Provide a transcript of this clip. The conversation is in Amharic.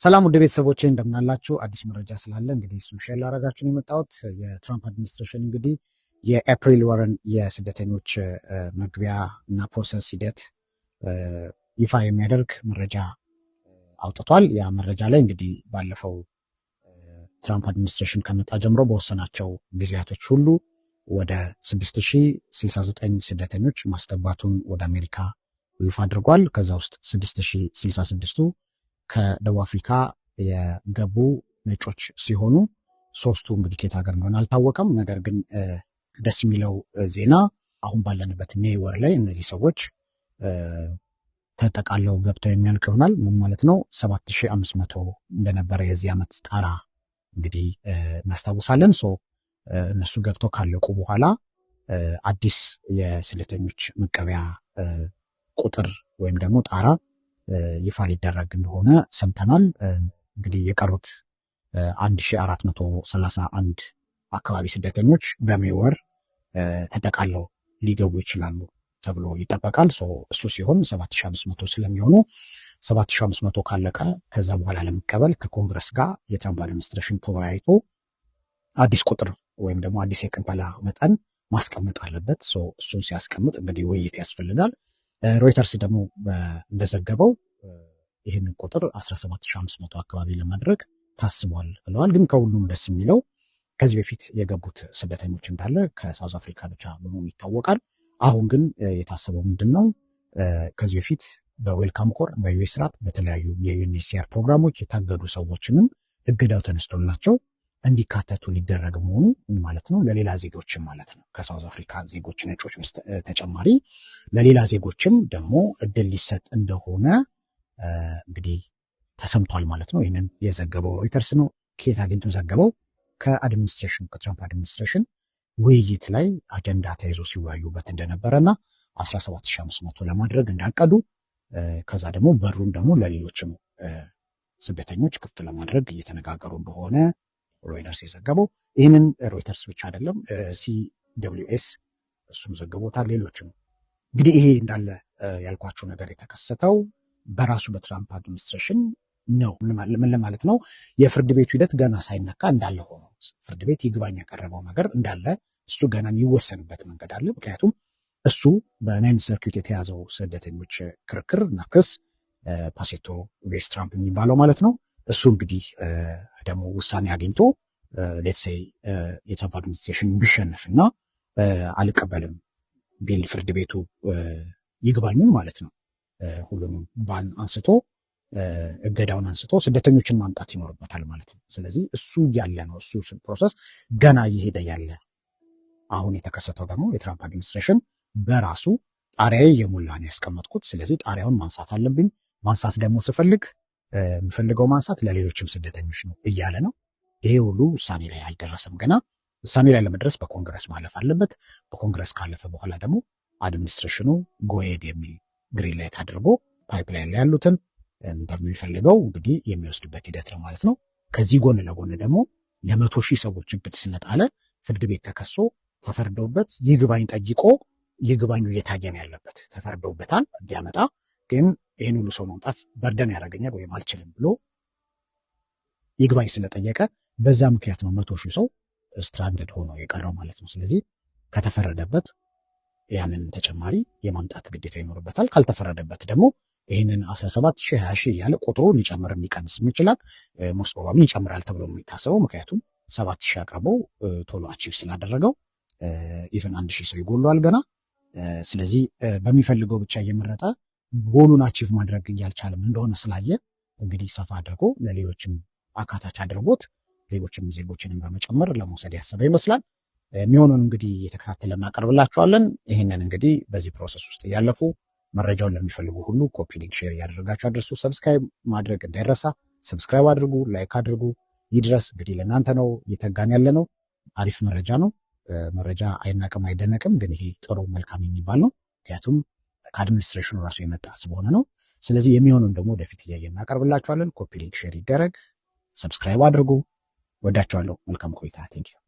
ሰላም ውድ ቤተሰቦቼ እንደምናላችሁ። አዲስ መረጃ ስላለ እንግዲህ እሱን ሼር ላደርጋችሁ ነው የመጣሁት። የትራምፕ አድሚኒስትሬሽን እንግዲህ የኤፕሪል ወርን የስደተኞች መግቢያ እና ፕሮሰስ ሂደት ይፋ የሚያደርግ መረጃ አውጥቷል። ያ መረጃ ላይ እንግዲህ ባለፈው ትራምፕ አድሚኒስትሬሽን ከመጣ ጀምሮ በወሰናቸው ጊዜያቶች ሁሉ ወደ 6069 ስደተኞች ማስገባቱን ወደ አሜሪካ ይፋ አድርጓል። ከዛ ውስጥ 6066ቱ ከደቡብ አፍሪካ የገቡ ነጮች ሲሆኑ ሶስቱ እንግዲህ ከየት ሀገር እንደሆነ አልታወቀም። ነገር ግን ደስ የሚለው ዜና አሁን ባለንበት ሜይ ወር ላይ እነዚህ ሰዎች ተጠቃለው ገብተው የሚያልቅ ይሆናል። ምን ማለት ነው? 7500 እንደነበረ የዚህ ዓመት ጣራ እንግዲህ እናስታውሳለን። እነሱ ገብተው ካለቁ በኋላ አዲስ የስደተኞች መቀበያ ቁጥር ወይም ደግሞ ጣራ ይፋ ሊደረግ እንደሆነ ሰምተናል። እንግዲህ የቀሩት 1431 አካባቢ ስደተኞች በሜይ ወር ተጠቃለው ሊገቡ ይችላሉ ተብሎ ይጠበቃል። እሱ ሲሆን 7500 ስለሚሆኑ 7500 ካለቀ ከዛ በኋላ ለመቀበል ከኮንግረስ ጋር የትራምፕ አድሚኒስትሬሽን ተወያይቶ አዲስ ቁጥር ወይም ደግሞ አዲስ የቅበላ መጠን ማስቀመጥ አለበት። እሱን ሲያስቀምጥ እንግዲህ ውይይት ያስፈልጋል። ሮይተርስ ደግሞ እንደዘገበው ይህንን ቁጥር 17500 አካባቢ ለማድረግ ታስቧል ብለዋል። ግን ከሁሉም ደስ የሚለው ከዚህ በፊት የገቡት ስደተኞች እንዳለ ከሳውዝ አፍሪካ ብቻ መሆኑ ይታወቃል። አሁን ግን የታሰበው ምንድን ነው? ከዚህ በፊት በዌልካም ኮር በዩኤስራፕ በተለያዩ የዩኤንኤችሲአር ፕሮግራሞች የታገዱ ሰዎችንም እገዳው ተነስቶላቸው እንዲካተቱ ሊደረግ መሆኑ ማለት ነው። ለሌላ ዜጎችም ማለት ነው። ከሳውዝ አፍሪካ ዜጎች ነጮች ተጨማሪ ለሌላ ዜጎችም ደግሞ እድል ሊሰጥ እንደሆነ እንግዲህ ተሰምቷል ማለት ነው። ይህንን የዘገበው ሮይተርስ ነው። ከየት አግኝቶ ዘገበው? ከአድሚኒስትሬሽን ከትራምፕ አድሚኒስትሬሽን ውይይት ላይ አጀንዳ ተይዞ ሲወያዩበት እንደነበረና 17500 ለማድረግ እንዳቀዱ ከዛ ደግሞ በሩን ደግሞ ለሌሎችም ስደተኞች ክፍት ለማድረግ እየተነጋገሩ እንደሆነ ሮይተርስ የዘገበው። ይህንን ሮይተርስ ብቻ አይደለም CWS እሱም ዘግቦታል። ሌሎችም እንግዲህ ይሄ እንዳለ ያልኳቸው ነገር የተከሰተው በራሱ በትራምፕ አድሚኒስትሬሽን ነው። ምን ለማለት ነው? የፍርድ ቤቱ ሂደት ገና ሳይነካ እንዳለ ሆኖ ፍርድ ቤት ይግባኝ ያቀረበው ነገር እንዳለ እሱ ገና የሚወሰንበት መንገድ አለ። ምክንያቱም እሱ በናይንት ሰርኪዩት የተያዘው ስደተኞች ክርክር እና ክስ ፓሴቶ ቬስ ትራምፕ የሚባለው ማለት ነው። እሱ እንግዲህ ደግሞ ውሳኔ አግኝቶ ሌትሴይ የትራምፕ አድሚኒስትሬሽን ቢሸነፍ እና አልቀበልም ቢል ፍርድ ቤቱ ይግባኙን ማለት ነው ሁሉንም ባን አንስቶ እገዳውን አንስቶ ስደተኞችን ማምጣት ይኖርበታል ማለት ነው። ስለዚህ እሱ ያለ ነው። እሱ ፕሮሰስ ገና እየሄደ ያለ። አሁን የተከሰተው ደግሞ የትራምፕ አድሚኒስትሬሽን በራሱ ጣሪያዬ የሞላ ነው ያስቀመጥኩት፣ ስለዚህ ጣሪያውን ማንሳት አለብኝ። ማንሳት ደግሞ ስፈልግ የምፈልገው ማንሳት ለሌሎችም ስደተኞች ነው እያለ ነው። ይሄ ሁሉ ውሳኔ ላይ አልደረሰም ገና። ውሳኔ ላይ ለመድረስ በኮንግረስ ማለፍ አለበት። በኮንግረስ ካለፈ በኋላ ደግሞ አድሚኒስትሬሽኑ ጎሄድ የሚል ግሪን ላይት አድርጎ ፓይፕላይን ላይ ያሉትን እንደሚፈልገው እንግዲህ የሚወስድበት ሂደት ነው ማለት ነው። ከዚህ ጎን ለጎን ደግሞ ለ100,000 ሰዎች እግድ ስለጣለ ፍርድ ቤት ተከሶ ተፈርደውበት ይግባኝ ጠይቆ ይግባኙ እየታየ ነው ያለበት። ተፈርደውበታል እንዲያመጣ፣ ግን ይህን ሁሉ ሰው ማምጣት በርደን ያደርገኛል ወይም አልችልም ብሎ ይግባኝ ስለጠየቀ በዛ ምክንያት ነው 100,000 ሰው ስትራንደድ ሆኖ የቀረው ማለት ነው። ስለዚህ ከተፈረደበት ያንን ተጨማሪ የማምጣት ግዴታ ይኖርበታል። ካልተፈረደበት ደግሞ ይህንን 17,000 20,000 እያለ ቁጥሩ ሊጨምር ሊቀንስም ይችላል። ሞስት ፕሮባብሊ ይጨምራል ተብሎ የሚታሰበው ምክንያቱም 7,000 አቅርበው ቶሎ አቺቭ ስላደረገው ኢቨን 1,000 ሰው ይጎሏል ገና። ስለዚህ በሚፈልገው ብቻ እየመረጠ ጎሉን አቺቭ ማድረግ እያልቻለም እንደሆነ ስላየ እንግዲህ ሰፋ አድርጎ ለሌሎችም አካታች አድርጎት ሌሎችም ዜጎችንም በመጨመር ለመውሰድ ያሰበ ይመስላል። የሚሆነውን እንግዲህ እየተከታተልን እናቀርብላችኋለን። ይህንን እንግዲህ በዚህ ፕሮሰስ ውስጥ እያለፉ መረጃውን ለሚፈልጉ ሁሉ ኮፒ ሊንክ ሼር እያደረጋችሁ አድርሱ። ሰብስክራይብ ማድረግ እንዳይረሳ። ሰብስክራይብ አድርጉ፣ ላይክ አድርጉ። ይድረስ እንግዲህ ለእናንተ ነው እየተጋን ያለ ነው። አሪፍ መረጃ ነው። መረጃ አይናቅም አይደነቅም፣ ግን ይሄ ጥሩ መልካም የሚባል ነው። ምክንያቱም ከአድሚኒስትሬሽኑ ራሱ የመጣ ስለሆነ ነው። ስለዚህ የሚሆነውን ደግሞ ወደፊት እያየን እናቀርብላችኋለን። ኮፒ ሊንክ ሼር ይደረግ፣ ሰብስክራይብ አድርጉ። ወዳችኋለሁ። መልካም ቆይታ። ቴንኪው